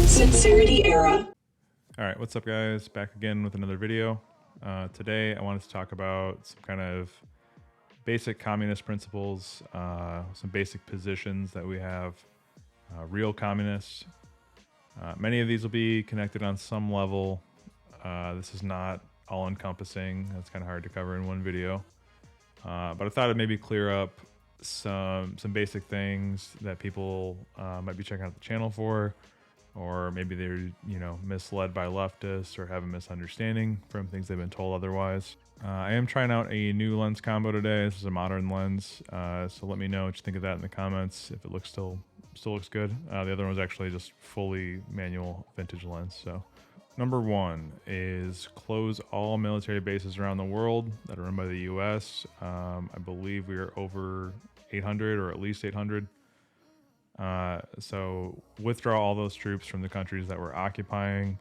Sincerity era. All right, what's up, guys? Back again with another video. Today, I wanted to talk about some kind of basic communist principles, some basic positions that we have real communists. Many of these will be connected on some level. This is not all-encompassing. That's kind of hard to cover in one video. But I thought it'd maybe clear up some basic things that people might be checking out the channel for, or maybe they're, misled by leftists or have a misunderstanding from things they've been told otherwise. I am trying out a new lens combo today. This is a modern lens, so let me know what you think of that in the comments. If it looks still looks good. The other one was actually just fully manual vintage lens. So number one is close all military bases around the world that are run by the U.S. I believe we are over 800, or at least 800. So withdraw all those troops from the countries that we're occupying,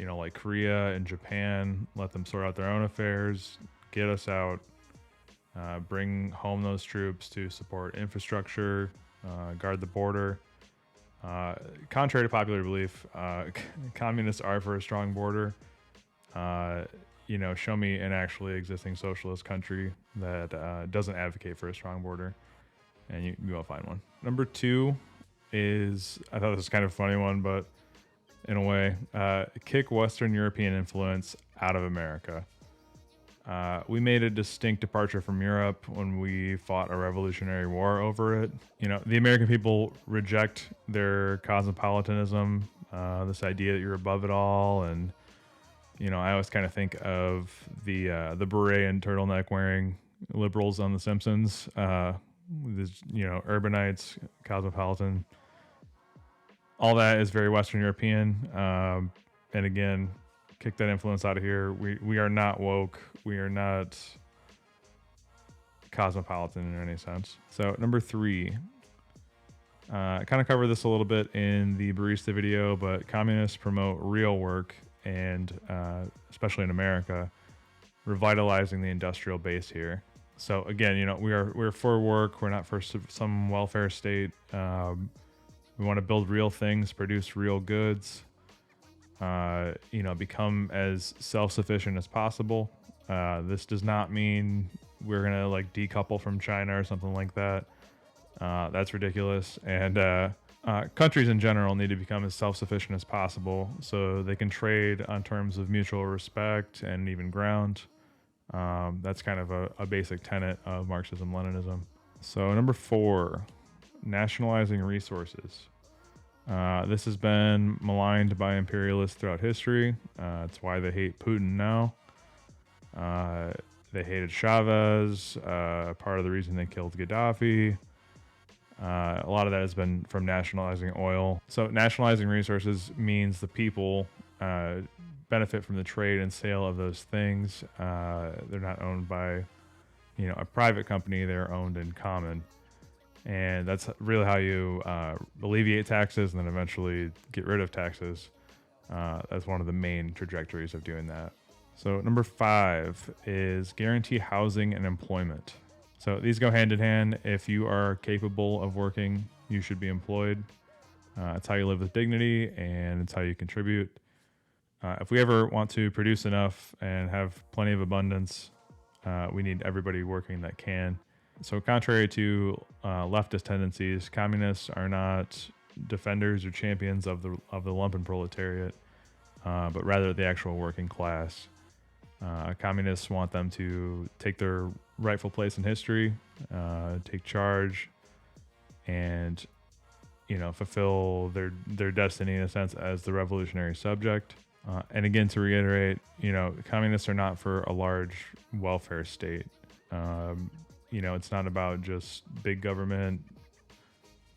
like Korea and Japan. Let them sort out their own affairs, get us out, bring home those troops to support infrastructure, guard the border. Contrary to popular belief, communists are for a strong border. Show me an actually existing socialist country that doesn't advocate for a strong border, and you won't find one. Number two is, I thought this was kind of a funny one, but in a way, kick Western European influence out of America. We made a distinct departure from Europe when we fought a revolutionary war over it. The American people reject their cosmopolitanism, this idea that you're above it all. And, I always kind of think of the beret and turtleneck wearing liberals on The Simpsons. Urbanites, cosmopolitan, all that is very Western European. And again, kick that influence out of here. We are not woke. We are not cosmopolitan in any sense. So number three, I kind of covered this a little bit in the barista video, but communists promote real work, and especially in America, revitalizing the industrial base here. So again, we're for work. We're not for some welfare state. We want to build real things, produce real goods. Become as self-sufficient as possible. This does not mean we're gonna decouple from China or something like that. That's ridiculous. And countries in general need to become as self-sufficient as possible so they can trade on terms of mutual respect and even ground. That's kind of a basic tenet of Marxism-Leninism. So number four, nationalizing resources. This has been maligned by imperialists throughout history. It's why they hate Putin now. They hated Chavez, part of the reason they killed Gaddafi. A lot of that has been from nationalizing oil. So nationalizing resources means the people benefit from the trade and sale of those things. They're not owned by, a private company. They're owned in common. And that's really how you alleviate taxes and then eventually get rid of taxes. That's one of the main trajectories of doing that. So number five is guarantee housing and employment. So these go hand in hand. If you are capable of working, you should be employed. It's how you live with dignity, and it's how you contribute. If we ever want to produce enough and have plenty of abundance, we need everybody working that can. So contrary to leftist tendencies, communists are not defenders or champions of the lumpen proletariat, but rather the actual working class. Communists want them to take their rightful place in history, take charge, and fulfill their destiny in a sense as the revolutionary subject. And again, to reiterate, communists are not for a large welfare state. It's not about just big government,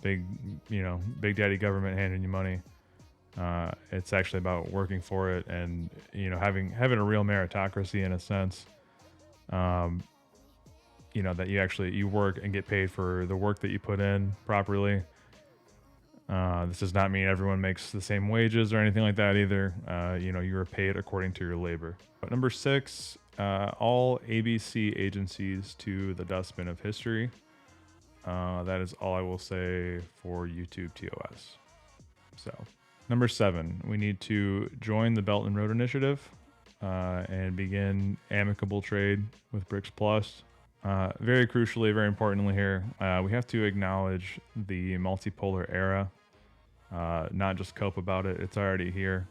big daddy government handing you money. It's actually about working for it and, having a real meritocracy in a sense. That you work and get paid for the work that you put in properly. This does not mean everyone makes the same wages or anything like that either. You are paid according to your labor. But number six, all ABC agencies to the dustbin of history. That is all I will say for YouTube TOS. So Number 7, we need to join the Belt and Road Initiative and begin amicable trade with BRICS Plus. Very crucially, very importantly here, we have to acknowledge the multipolar era, not just cope about it. It's already here,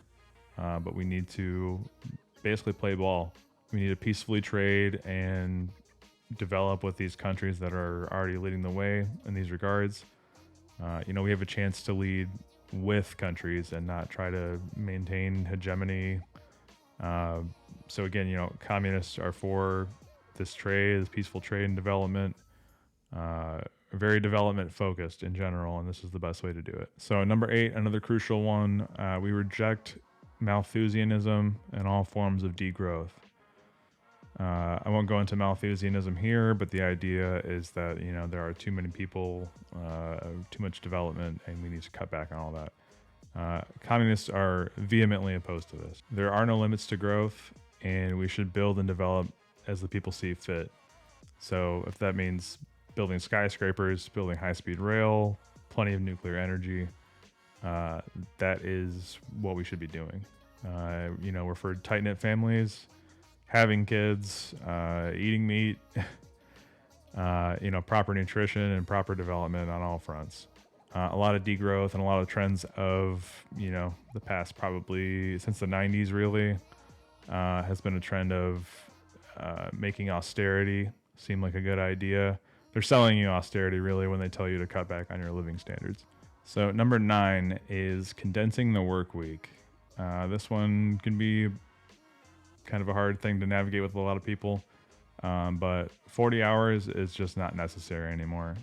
but we need to basically play ball. We need to peacefully trade and develop with these countries that are already leading the way in these regards. We have a chance to lead with countries and not try to maintain hegemony. So again, communists are for this trade, this peaceful trade and development, very development focused in general, and this is the best way to do it. So number 8, another crucial one, we reject Malthusianism and all forms of degrowth. I won't go into Malthusianism here, but the idea is that, there are too many people, too much development, and we need to cut back on all that. Communists are vehemently opposed to this. There are no limits to growth, and we should build and develop as the people see fit. So if that means building skyscrapers, building high-speed rail, plenty of nuclear energy, that is what we should be doing. We're for tight-knit families, having kids, eating meat, proper nutrition and proper development on all fronts. A lot of degrowth and a lot of trends of, the past, probably since the 90s really, has been a trend of making austerity seem like a good idea. They're selling you austerity really when they tell you to cut back on your living standards. So number 9 is condensing the work week. This one can be kind of a hard thing to navigate with a lot of people, but 40 hours is just not necessary anymore.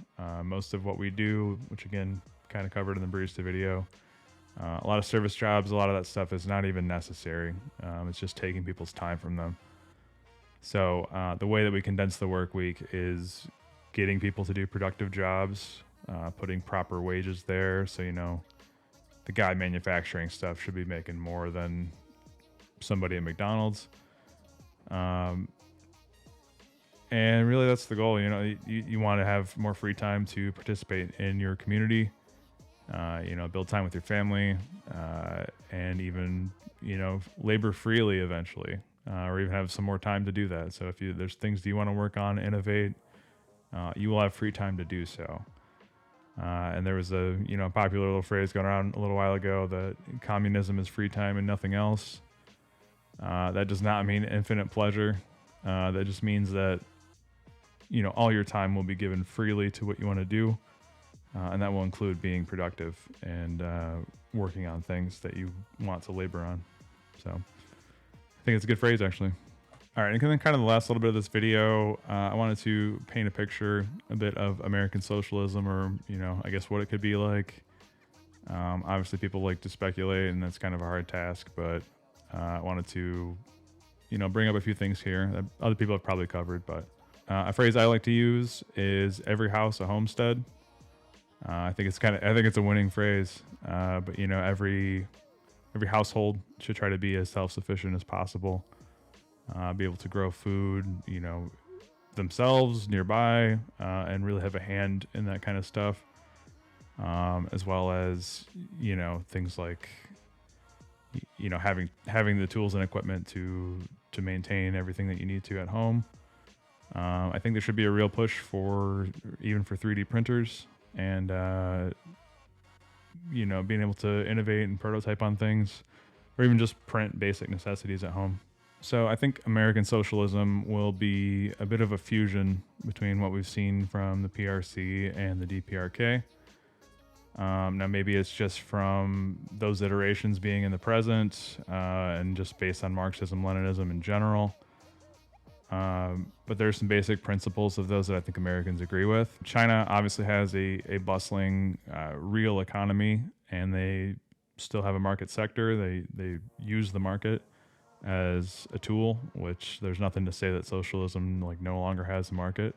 Most of what we do, which again kind of covered in the barista video, a lot of service jobs, a lot of that stuff is not even necessary. It's just taking people's time from them. So the way that we condense the work week is getting people to do productive jobs, putting proper wages there. So the guy manufacturing stuff should be making more than somebody at McDonald's. And really that's the goal. You want to have more free time to participate in your community, build time with your family, and even, labor freely eventually, or even have some more time to do that. So if there's things that you want to work on, innovate, you will have free time to do so. And there was a popular little phrase going around a little while ago that communism is free time and nothing else. That does not mean infinite pleasure. That just means that all your time will be given freely to what you want to do, and that will include being productive and working on things that you want to labor on. So I think it's a good phrase, actually. All right, and then kind of the last little bit of this video, I wanted to paint a picture a bit of American socialism, or, I guess what it could be like. Obviously, people like to speculate, and that's kind of a hard task, but I wanted to, bring up a few things here that other people have probably covered. But a phrase I like to use is "every house a homestead." I think it's a winning phrase. But every household should try to be as self-sufficient as possible. Be able to grow food, themselves nearby, and really have a hand in that kind of stuff, as well as things like having the tools and equipment to maintain everything that you need to at home. I think there should be a real push for 3D printers and being able to innovate and prototype on things, or even just print basic necessities at home. So I think American socialism will be a bit of a fusion between what we've seen from the PRC and the DPRK. Now maybe it's just from those iterations being in the present, and just based on Marxism, Leninism in general. But there's some basic principles of those that I think Americans agree with. China obviously has a bustling, real economy, and they still have a market sector. They use the market as a tool, which there's nothing to say that socialism no longer has a market.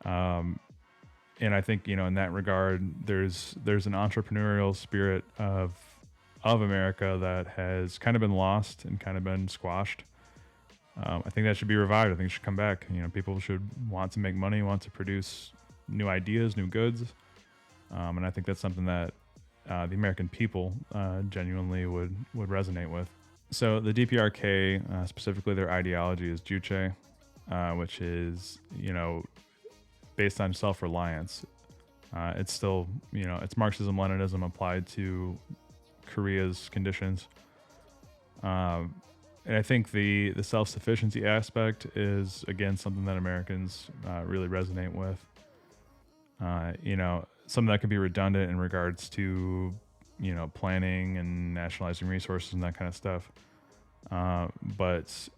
And I think, in that regard, there's an entrepreneurial spirit of America that has kind of been lost and kind of been squashed. I think that should be revived. I think it should come back. People should want to make money, want to produce new ideas, new goods. And I think that's something that the American people genuinely would resonate with. So the DPRK, specifically their ideology is Juche, which is, based on self-reliance. It's still, it's Marxism-Leninism applied to Korea's conditions. And I think the self-sufficiency aspect is, again, something that Americans really resonate with. Something that can be redundant in regards to, planning and nationalizing resources and that kind of stuff. But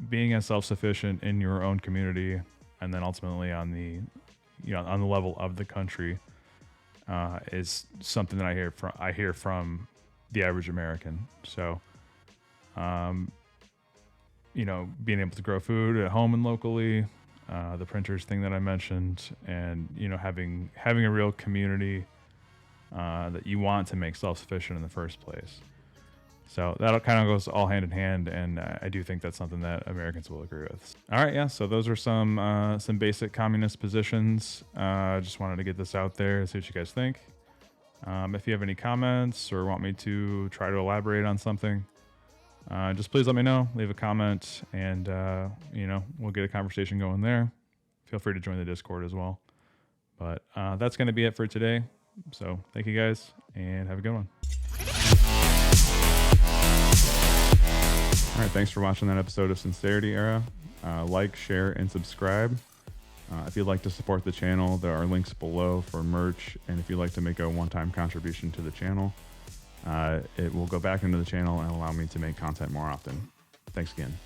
being as self-sufficient in your own community, and then ultimately on the, on the level of the country, is something that I hear from the average American. So, being able to grow food at home and locally, the printers thing that I mentioned, and having a real community that you want to make self-sufficient in the first place. So that kind of goes all hand in hand, and I do think that's something that Americans will agree with. All right, yeah. So those are some basic communist positions. Just wanted to get this out there, see what you guys think. If you have any comments or want me to try to elaborate on something, just please let me know. Leave a comment, and we'll get a conversation going there. Feel free to join the Discord as well. But that's going to be it for today. So thank you guys, and have a good one. All right, thanks for watching that episode of Sincerity Era. Like, share, and subscribe. If you'd like to support the channel, there are links below for merch, and if you'd like to make a one-time contribution to the channel, it will go back into the channel and allow me to make content more often. Thanks again.